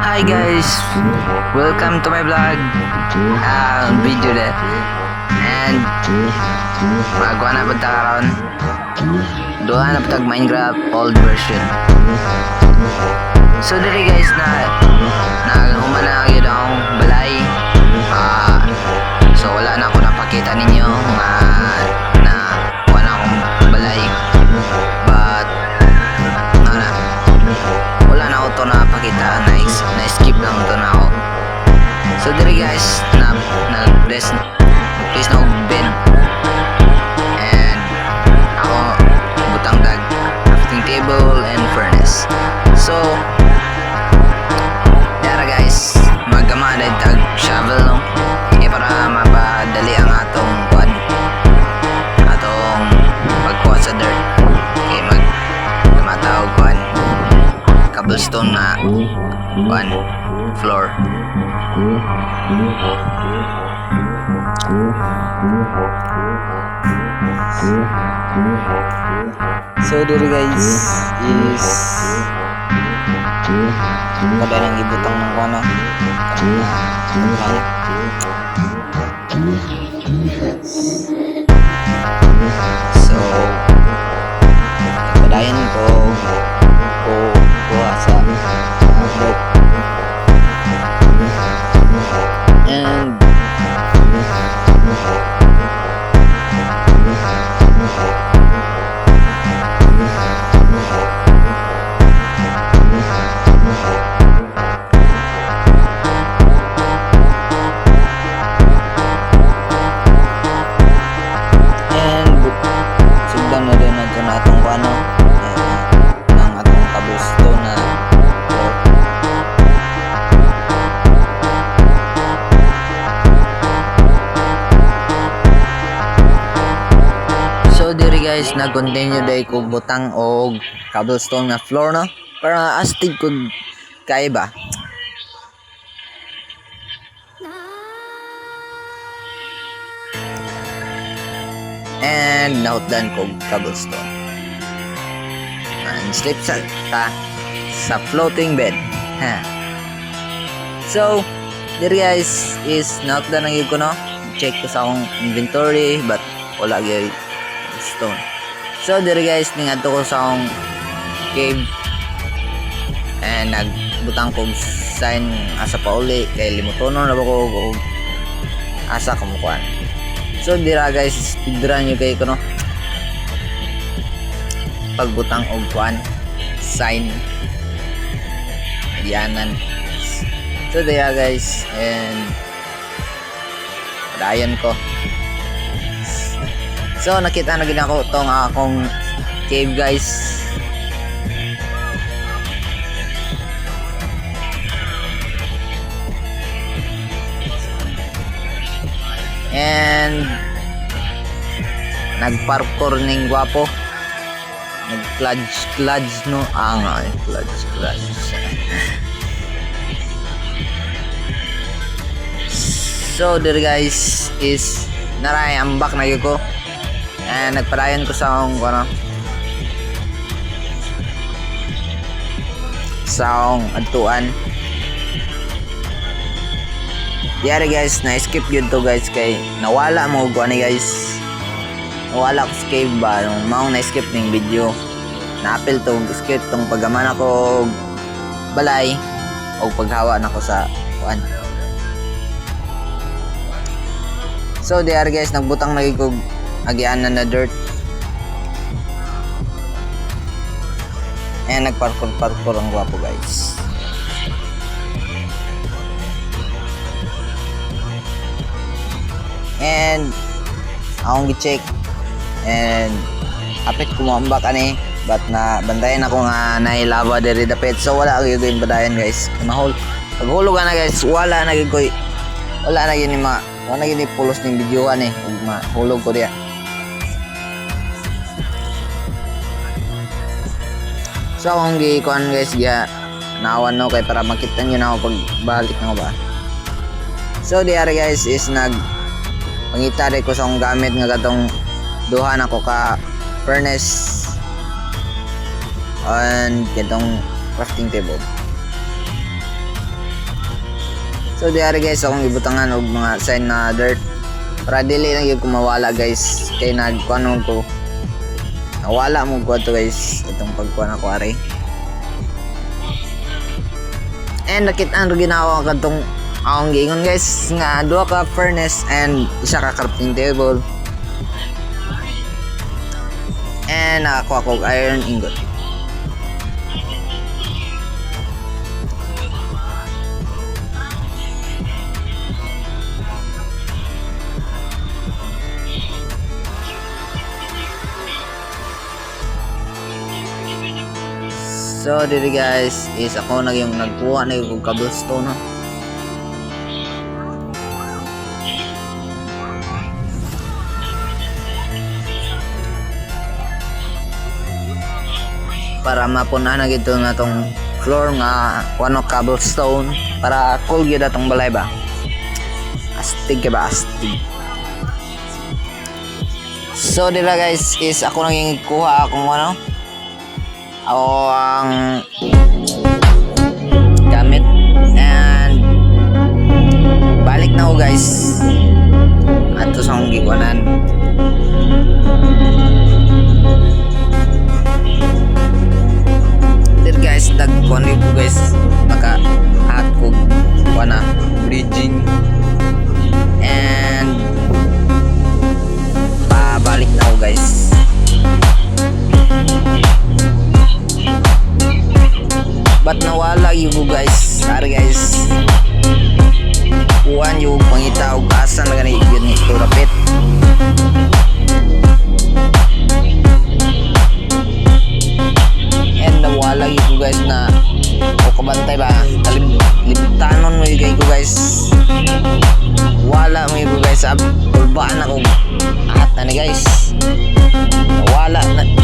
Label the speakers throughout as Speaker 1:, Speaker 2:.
Speaker 1: Hi guys, welcome to my vlog video that and magawa na po karon doon na po Minecraft old version. So diri guys na humana gyud akong balay. So wala na ako napakita ninyo na wala akong balay, but wala na ako to napakita, na skip lang to na ako. So diri guys na place na Ben and ako butang dag crafting table and furnace. So yara guys, magkama na tag shovel no para mapadali ang atong pagkuha sa dirt. Okay, matawag cobblestone na floor. So diri guys is kada nang ibutang ng kuno so padayon ko sa dirt and sugdan na rin nato na atong kuano ng atong cobblestone na floor. So diri guys nag-continue day ko butang og cobblestone na floor no para astig ko kay ba. And nautdan ko cobblestone and sleep sa floating bed. So diri guys is nautdan ang ko no, check ko sa akong inventory but wala gyud stone. So diri guys ningadto ko sa akong cave and nagbutang ko sign asa pa uli kay limutonon na ba ko asa kumukuan. So dira guys speedrun nyo kayo kuno pagbutang og kuan sign yanan. So dira guys and dayon ko. So nakita na gid ako tong akong cave guys. And nagparkour ning gwapo, nag-clutch no clutch. So there guys is naray ambak na gyud ko and nagpadayon ko sa akong sa akong adtuan. Yari guys, na-skip yun to guys kay nawala mo ko ani guys. Nawala ko sa cave ba nung maong na-skip ning video. Na-apil to skip tong paggaman ako balay o paghawa nako sa kuan. So there guys, nagbutang na ko agianan na dirt. And nagparkour ang gwapo guys. And akong gi-check and apit kumambak ani but na bantayan ako nga nay lava diri dapit. So wala gyud ko badayan guys. Paghulog na guys, wala na gyud ko wala na gyud ni pulos ning video ani ug mahulog ko diya. So akong gi-kuan guys naawan no kay para makita niyo na ako pagbalik na ba. So diya guys is pangitari ko sa akong gamit nga katong duha na ko ka furnace and kitong crafting table. So diari guys akong ibutangan og mga sign na dirt para dili lang gyud ko mawala guys kay nagkuanon ko nawala mo ko to guys itong pagkuan ako ari. And nakita ang ginawa ko katong akong giingon guys nga duha ka furnace and isa ka crafting table and nakakuha ko iron ingot. So dito guys is ako yung nagkuha na yung cobblestone no? Para mapunan na gito na tong floor nga kuno cobblestone para cool gyud atong balay ba. Astig ba astig. So dito guys is ako nang kuha akong ano ako ang gamit and balik na ako guys ato sa akong gikuanan. There guys nagkuan ko guys naka at ko kuana bridging and pabalik na ako guys. Ba't nawala yung guys? Sorry guys. Kuhan yung pangita o kasan na ganit yun ito rapit. And nawala yung guys na o kabantay ba? Libtanon mo yung guys. Wala mo yung guys. Ulbaan ako. Ahat na ni guys.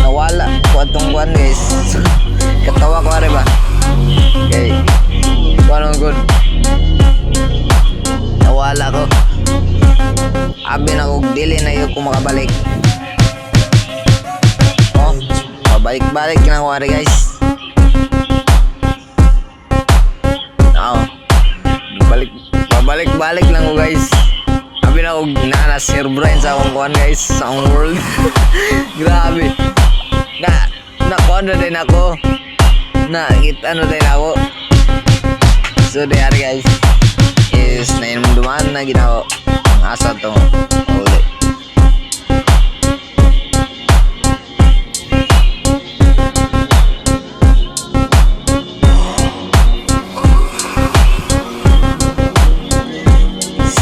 Speaker 1: Nawala. Kuha tong kuhan guys. Katawa ko rin ba? Okay. Paano good? Nawala ko. Abi na kong dili na yun kung makabalik. Oh, pabalik-balik na ko rin guys. Oo. Pabalik-balik lang ko guys. Abi na kong na-share brain sa akong kuhan guys. Sa akong world. Grabe. Nakuhan na din ako. Nakita ano din ako. So there guys is na yung dumaan na ginawa ang asa to uli.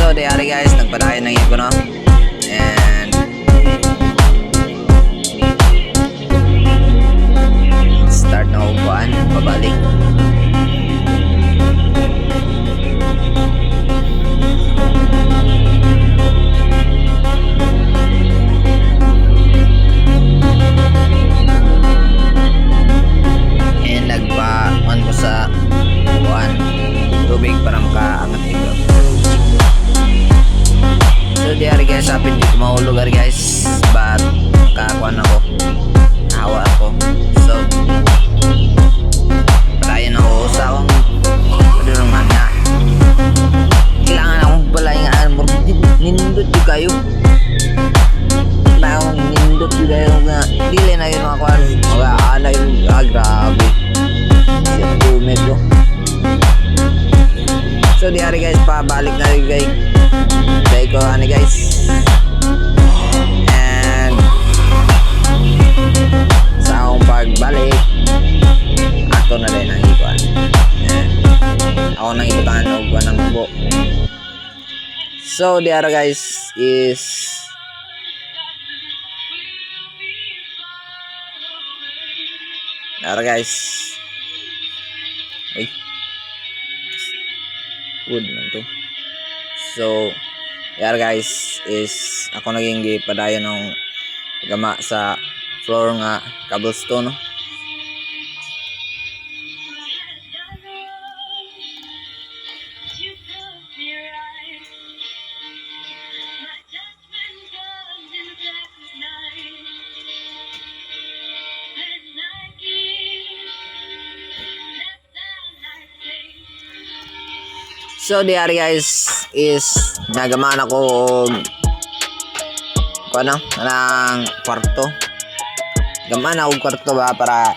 Speaker 1: So there guys nagpadayon ng iko no and start na upuan pabalik. Sapit di ko mahulog guys but kakakuan ako nahawa ako so patayin ako sa akong padulungan na kailangan akong balay nga armor nindot yung kayo na akong nindot yung kayo nga dili na yun mga kuan mga ana yung grabe siya tumid ko so di hari guys pabalik na rin guys dahil ko ano guys and sa akong pagbalik ato na rin ang ikuan and ako nang ibutangan o buwan ng bubo so the other guys is the other guys ay wood man to so yeah guys is ako naging gipadayon ng gama sa floor nga cobblestone no? So diari guys is nagamaan ako og ano ng kwarto. Gamaan ako kwarto ba para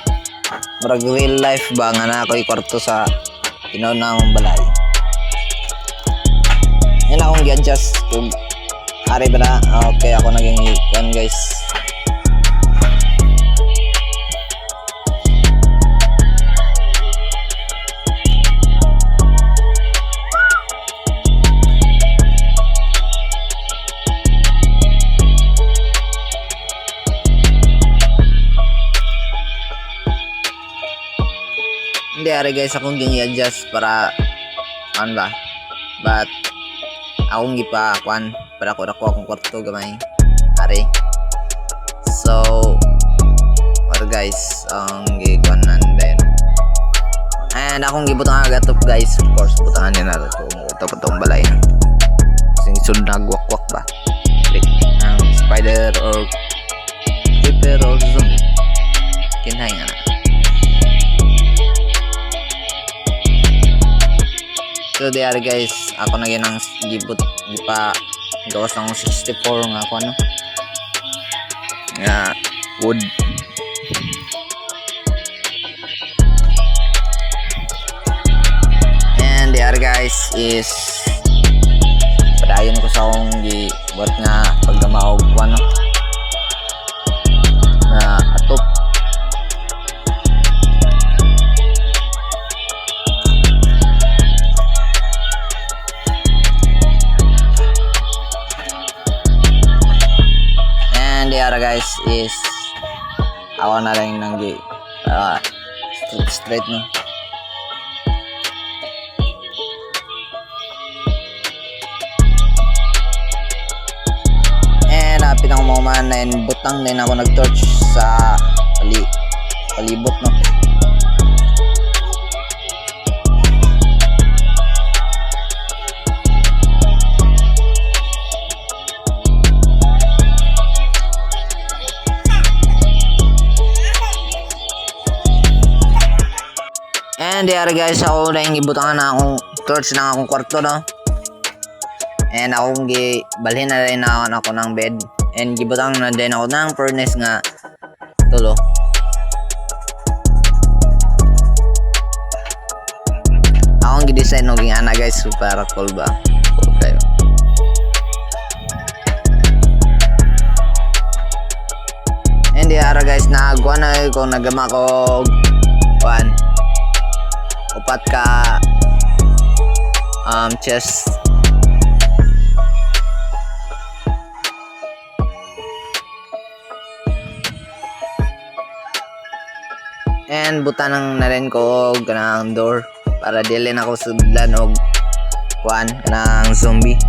Speaker 1: murag real life ba nga na ako kwarto sa tinawang balay. Yan akong gi-adjust kung ari ba na. Okay, ako naging yan guys. Hindi ari guys akong gini-adjust para ano ba? But akong gipa kwan para ko nako akong kwarto gamay. Ari. So what guys ang gikuanan din. And akong gibutang agad to guys, of course butangan ni na to patong balay. Sing sun nagwakwak ba? Spider or creeper or zombie. Kinhay nga. So there guys, ako na yun ang gibot gipa gawas ng 64 nga ako ano nga wood. And there guys is padayon ko sa akong gibot nga pagdamaog ko ano na atop. Guys is ako na lang nang straight no. And pinang mga man butang din ako nag-torch sa palibot no. And there guys, ako na yung ibutangan na akong torch ng akong kwarto no. And akong gibalhin na rin ako ng bed. And gibutang na din ako ng furnace nga tulo. Akong gidesign no ging ana guys, para cool ba? Cool kayo. And there guys, nagwa na ko nagama ko one upat ka chest. And butanang na rin ko og kanang door para dili na ako sudlan og kuan kanang zombie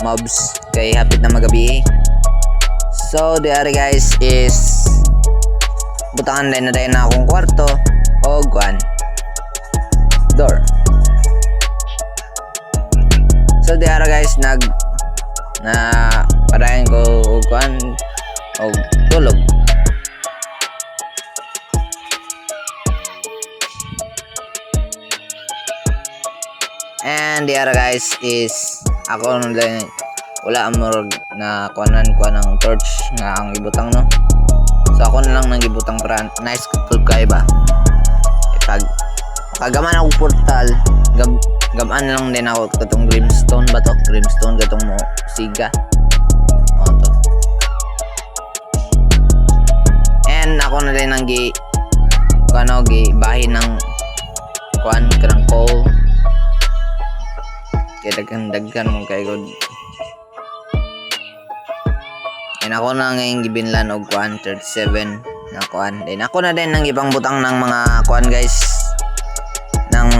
Speaker 1: mobs kay hapit na magabi. So the other guys is butangan din na rin akong kwarto og kuan door. So there guys na padayon ko og kuan og tulog. And the other guys is ako lang wala amorg na kuanan ng torch nga ang ibutang no. So ako na lang nang ibutang para nice tulog kay ba. Pag kagaman ako portal, gamaan lang din ako katong brimstone ba to? Brimstone katong mo siga. To. And ako na din ang bahin ng kuan kanang coal. Kaya daghan mo kay god. And ako na ngayon gibinlan og kuan 37 na kuan. Then ako na din ang ibang butang ng mga kuan guys. Ng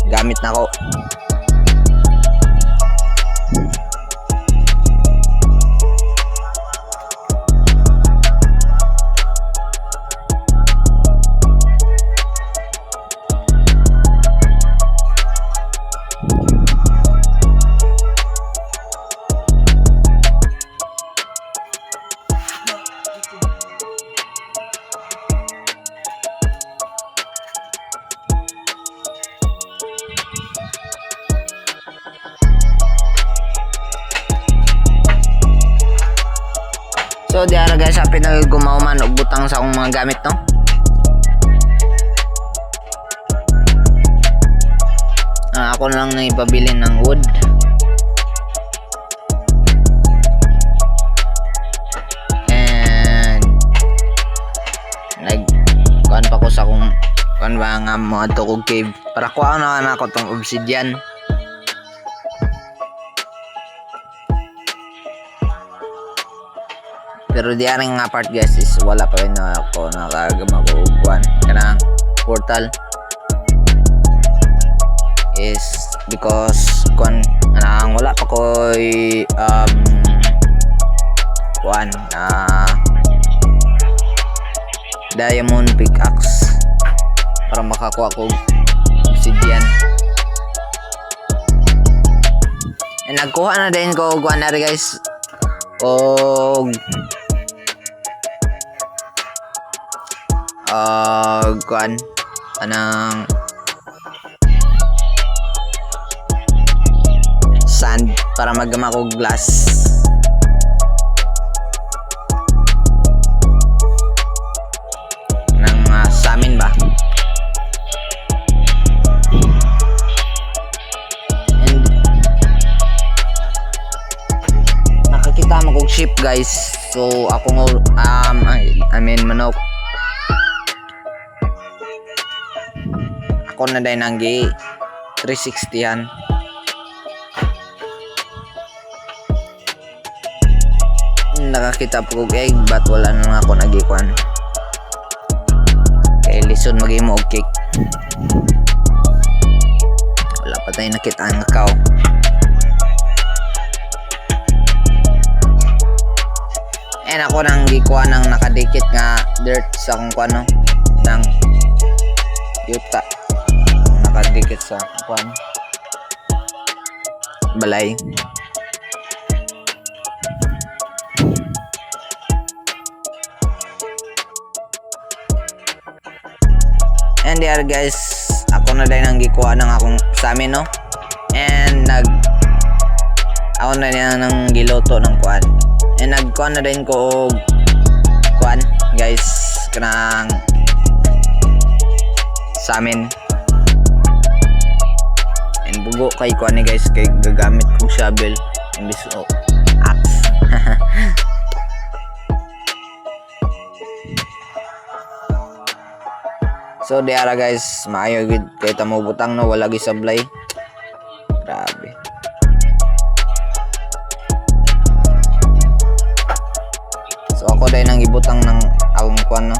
Speaker 1: gamit na ko. So di ara guys, apit na gumahuman og butang sa akong mga gamit no. Ako na lang nang ipabili ng wood. And kuan pa ko sa akong kuan ba nga mga tukog cave para kuha na ako tong obsidian. Pero di aring nga part guys is wala pa rin na ako nakagama ko kuan kanang portal is because kuan anang wala pa ko kuan diamond pickaxe para makakuha ko obsidian. And nagkuha na din ko kuan na rin guys og kuan anang sand para magama ko glass. Nang sa amin ba. And nakakita mo kong ship guys. So ako I mean manok. Ako na dahil nanggi 360 yan. Nakakita po kong egg but wala na ako nagikuan. Kaya lison mag-imo og cake. Wala pa tayo nakita ang cow. And ako nang gikuan ng nakadikit nga dirt sa kung kuan no ng yuta. Nakadikit sa kuan balay. And there guys, ako na din ang gikuha ng akong sa amin no. And ako na din ang giloto ng kuan. And nagkuha na din ko og kuan guys kanang sa amin. And bugo kay kuan ni guys kay gagamit kong shovel imbis o axe. So diara guys, maayo gid kay ta mo butang no wala gi sablay. Grabe. So ako dai nang ibutang ng akong kuan no.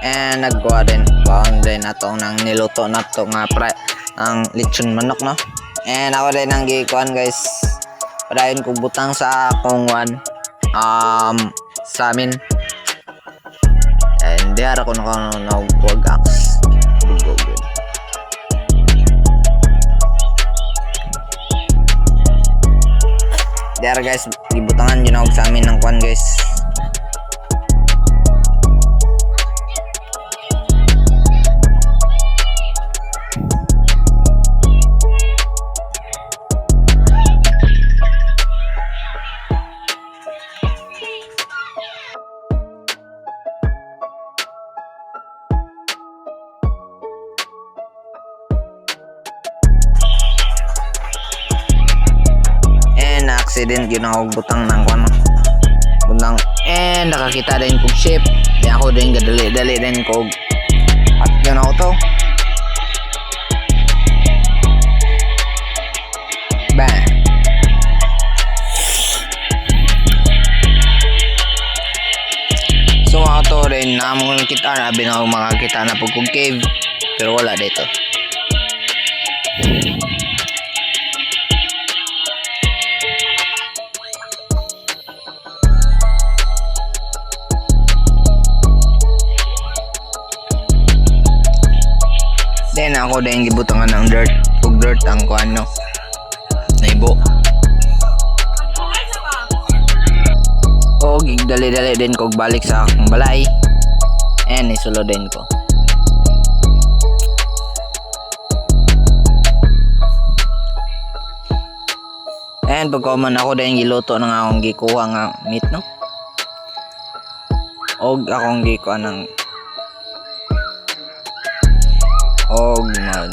Speaker 1: And nagkuha din baon din nato nang niluto nato nga ang lechon manok no. And ako din ang gikuan guys padayon ko butang sa akong sa amin. And diara ko nagkuha axe. Diara guys ibutangan yun ako sa amin ng kuan guys. Accident yun ako butang ng kuan butang and nakakita din kong ship di ako din gadali-dali din kog at yun ako to bang. So ako to rin na mo kita na bin ako makakita na po kong cave pero wala dito. Then ako din gibutangan ng dirt ug dirt ang kuan no naibo. O dali-dali din ko balik sa akong balay. And isulod din ko. And pagkaman ako din giluto ng akong gikuha nga meat, no? Og akong gikuha ng og mad.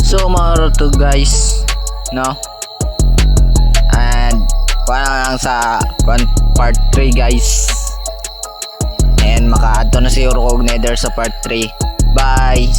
Speaker 1: So maro to guys, no? And para lang sa part 3 guys. And maka-add to na siguro og nether sa part 3. Bye.